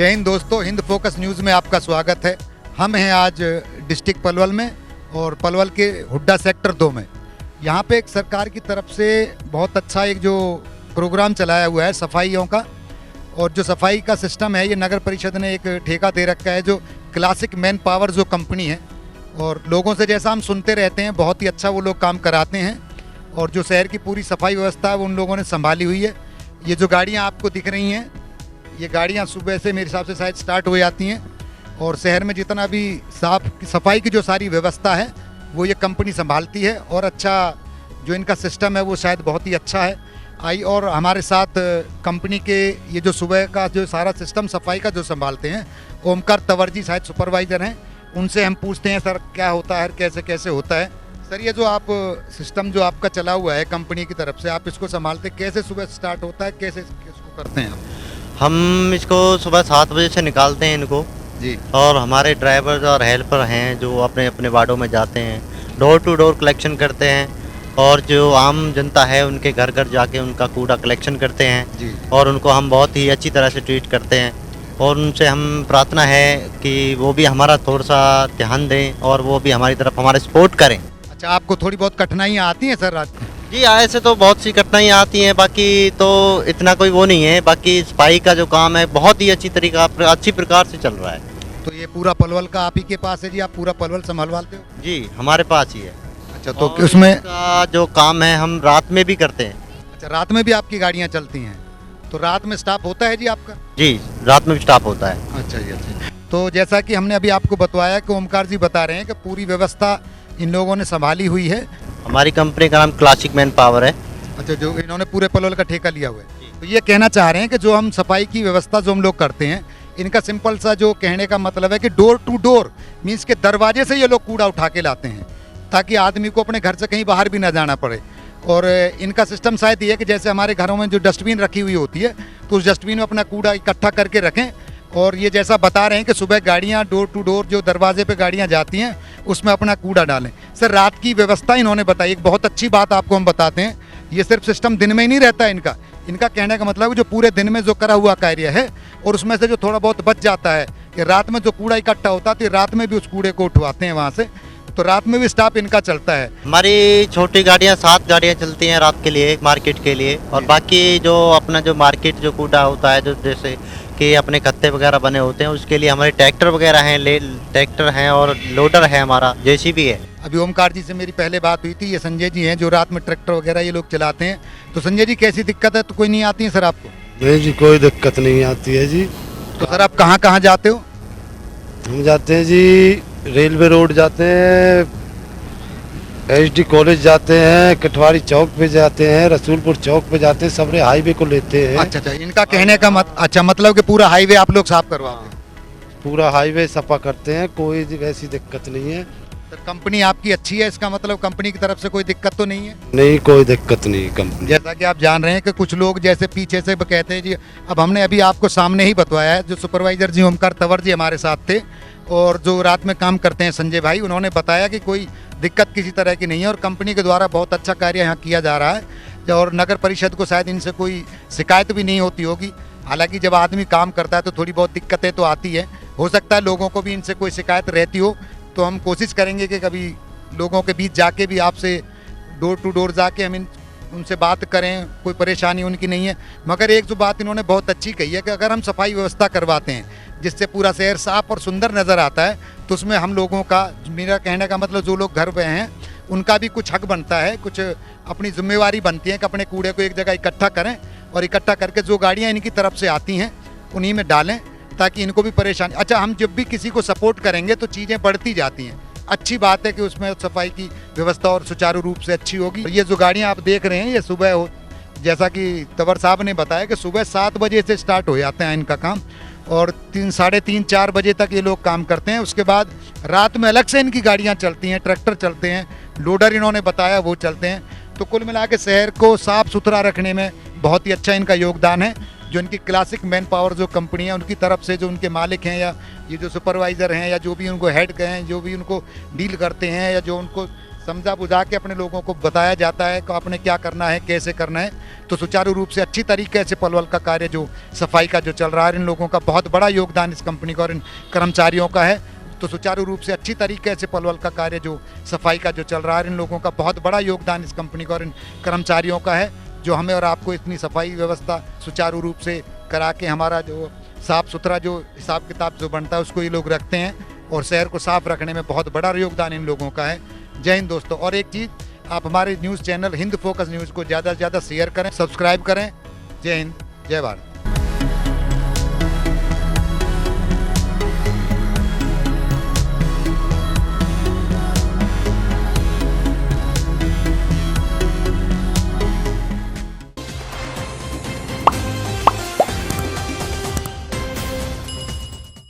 जय हिंद दोस्तों, Hind focus news में आपका स्वागत है। हम हैं आज डिस्ट्रिक्ट पलवल में और पलवल के हुड्डा सेक्टर 2 में। यहाँ पे एक सरकार की तरफ से बहुत अच्छा एक जो प्रोग्राम चलाया हुआ है सफाइयों का, और जो सफाई का सिस्टम है ये नगर परिषद ने एक ठेका दे रखा है जो क्लासिक मैन पावर जो कंपनी है, और लोगों से जैसा हम सुनते रहते हैं बहुत ही अच्छा वो लोग काम कराते हैं, और जो शहर की पूरी सफाई व्यवस्था है वो उन लोगों ने संभाली हुई है। ये जो गाड़ियाँ आपको दिख रही हैं, ये गाड़ियाँ सुबह से मेरे हिसाब से शायद स्टार्ट हो जाती हैं, और शहर में जितना भी सफाई की जो सारी व्यवस्था है वो ये कंपनी संभालती है, और अच्छा जो इनका सिस्टम है वो शायद बहुत ही अच्छा है। और हमारे साथ कंपनी के ये जो सुबह का जो सारा सिस्टम सफाई का जो संभालते हैं ओमकार तंवर जी शायद सुपरवाइज़र हैं, उनसे हम पूछते हैं सर क्या होता है, कैसे कैसे होता है। सर ये जो आप सिस्टम जो आपका चला हुआ है कंपनी की तरफ से, आप इसको संभालते कैसे, सुबह स्टार्ट होता है कैसे इसको करते हैं आप? हम इसको सुबह 7 बजे से निकालते हैं इनको जी, और हमारे ड्राइवर और हेल्पर हैं जो अपने अपने वार्डों में जाते हैं, डोर टू डोर कलेक्शन करते हैं, और जो आम जनता है उनके घर घर जाके उनका कूड़ा कलेक्शन करते हैं जी। और उनको हम बहुत ही अच्छी तरह से ट्रीट करते हैं। और उनसे हम प्रार्थना है कि वो भी हमारा थोड़ा सा ध्यान दें और वो भी हमारी तरफ हमारे सपोर्ट करें। अच्छा, आपको थोड़ी बहुत कठिनाइयाँ आती हैं सर रात में? जी, ऐसे तो बहुत सी कठिनाइयाँ आती हैं, बाकी तो इतना कोई वो नहीं है। बाकी सफाई का जो काम है बहुत ही अच्छी प्रकार से चल रहा है। तो ये पूरा पलवल का आप ही के पास है जी? आप पूरा पलवल संभालते हो? जी, हमारे पास ही है। अच्छा, तो और उसमें इसका जो काम है हम रात में भी करते हैं। अच्छा, रात में भी आपकी गाड़ियाँ चलती हैं? तो रात में स्टाफ होता है जी आपका? जी, रात में भी स्टाफ होता है। अच्छा जी, अच्छा। तो जैसा कि हमने अभी आपको बताया कि ओमकार जी बता रहे हैं कि पूरी व्यवस्था इन लोगों ने संभाली हुई है। हमारी कंपनी का नाम क्लासिक मैन पावर है। अच्छा, जो इन्होंने पूरे पलवल का ठेका लिया हुआ है। तो ये कहना चाह रहे हैं कि जो हम सफाई की व्यवस्था जो हम लोग करते हैं, इनका सिंपल सा जो कहने का मतलब है कि डोर टू डोर मीन्स के दरवाजे से ये लोग कूड़ा उठा के लाते हैं ताकि आदमी को अपने घर से कहीं बाहर भी ना जाना पड़े। और इनका सिस्टम शायद ये है कि जैसे हमारे घरों में जो डस्टबिन रखी हुई होती है तो उस डस्टबिन में अपना कूड़ा इकट्ठा करके रखें, और ये जैसा बता रहे हैं कि सुबह गाड़ियाँ डोर टू डोर जो दरवाजे पे गाड़ियाँ जाती हैं उसमें अपना कूड़ा डालें। सर रात की व्यवस्था इन्होंने बताई, एक बहुत अच्छी बात आपको हम बताते हैं, ये सिर्फ सिस्टम दिन में ही नहीं रहता है इनका कहने का मतलब है जो पूरे दिन में जो करा हुआ कार्य है और उसमें से जो थोड़ा बहुत बच जाता है कि रात में जो कूड़ा इकट्ठा होता है तो रात में भी उस कूड़े को उठवाते हैं वहाँ से, तो रात में भी स्टाफ इनका चलता है। हमारी छोटी गाड़ियाँ 7 गाड़ियाँ चलती हैं रात के लिए, मार्केट के लिए, और बाकी जो अपना जो मार्केट जो कूड़ा होता है जो जैसे कि अपने खत्ते वगैरह बने होते हैं उसके लिए हमारे ट्रैक्टर वगैरह हैं, ट्रैक्टर हैं और लोडर है, हमारा जेसीबी है। अभी ओमकार जी से मेरी पहले बात हुई थी, ये संजय जी हैं जो रात में ट्रैक्टर वगैरह ये लोग चलाते हैं। तो संजय जी कैसी दिक्कत है? तो कोई नहीं आती है सर आपको? नहीं जी, कोई दिक्कत नहीं आती है जी। तो सर आप कहाँ कहाँ जाते हो? हम जाते हैं जी रेलवे रोड जाते हैं, एचडी कॉलेज जाते हैं, कटवारी चौक पे जाते हैं, रसूलपुर चौक पे जाते हैं, सबरे हाईवे को लेते हैं। अच्छा अच्छा, इनका कहने का अच्छा मतलब कि पूरा हाईवे आप लोग साफ करवाते हैं? पूरा हाईवे सफा करते हैं, कोई वैसी दिक्कत नहीं है। सर कंपनी आपकी अच्छी है, इसका मतलब कंपनी की तरफ से कोई दिक्कत तो नहीं है? नहीं, कोई दिक्कत नहीं कंपनी। जैसा कि आप जान रहे हैं कि कुछ लोग जैसे पीछे से कहते हैं जी, अब हमने अभी आपको सामने ही बतवाया है, जो सुपरवाइजर जी ओमकार तंवर जी हमारे साथ थे और जो रात में काम करते हैं संजय भाई, उन्होंने बताया कि कोई दिक्कत किसी तरह की नहीं है और कंपनी के द्वारा बहुत अच्छा कार्य यहाँ किया जा रहा है, और नगर परिषद को शायद इनसे कोई शिकायत भी नहीं होती होगी। हालांकि जब आदमी काम करता है तो थोड़ी बहुत दिक्कतें तो आती है, हो सकता है लोगों को भी इनसे कोई शिकायत रहती हो, तो हम कोशिश करेंगे कि कभी लोगों के बीच जाके भी आपसे डोर टू डोर जाके हम उनसे बात करें, कोई परेशानी उनकी नहीं है। मगर एक जो बात इन्होंने बहुत अच्छी कही है कि अगर हम सफाई व्यवस्था करवाते हैं जिससे पूरा शहर साफ और सुंदर नज़र आता है, तो उसमें हम लोगों का, मेरा कहने का मतलब जो लोग घर पे हैं उनका भी कुछ हक बनता है, कुछ अपनी जिम्मेवारी बनती है कि अपने कूड़े को एक जगह इकट्ठा करें और इकट्ठा करके जो गाड़ियाँ इनकी तरफ से आती हैं उन्हीं में डालें ताकि इनको भी परेशानी। अच्छा, हम जब भी किसी को सपोर्ट करेंगे तो चीज़ें बढ़ती जाती हैं, अच्छी बात है कि उसमें सफाई की व्यवस्था और सुचारू रूप से अच्छी होगी। ये जो गाड़ियाँ आप देख रहे हैं ये सुबह जैसा कि तंवर साहब ने बताया कि सुबह 7 बजे से स्टार्ट हो जाते हैं इनका काम, और 3, साढ़े 3, 4 बजे तक ये लोग काम करते हैं। उसके बाद रात में अलग से इनकी गाड़ियाँ चलती हैं, ट्रैक्टर चलते हैं, लोडर इन्होंने बताया वो चलते हैं। तो कुल मिला के शहर को साफ़ सुथरा रखने में बहुत ही अच्छा इनका योगदान है। जो इनकी क्लासिक मैन पावर जो कंपनी है उनकी तरफ से जो उनके मालिक हैं या ये जो सुपरवाइज़र हैं या जो भी उनको हेड हैं, जो भी उनको डील करते हैं या जो उनको समझा बुझा के अपने लोगों को बताया जाता है कि आपने क्या करना है, कैसे करना है। तो सुचारू रूप से अच्छी तरीके से पलवल का कार्य जो सफाई का जो चल रहा है, इन लोगों का बहुत बड़ा योगदान इस कंपनी का और इन कर्मचारियों का है। तो सुचारू रूप से अच्छी तरीके से पलवल का कार्य जो सफाई का जो चल रहा है, इन लोगों का बहुत बड़ा योगदान इस कंपनी का और इन कर्मचारियों का है, जो हमें और आपको इतनी सफाई व्यवस्था सुचारू रूप से करा के हमारा जो साफ़ सुथरा जो हिसाब किताब जो बनता है उसको ये लोग रखते हैं और शहर को साफ रखने में बहुत बड़ा योगदान इन लोगों का है। जय हिंद दोस्तों। और एक चीज़, आप हमारे news channel Hind focus news को ज़्यादा से ज़्यादा शेयर करें, सब्सक्राइब करें। जय हिंद, जय भारत।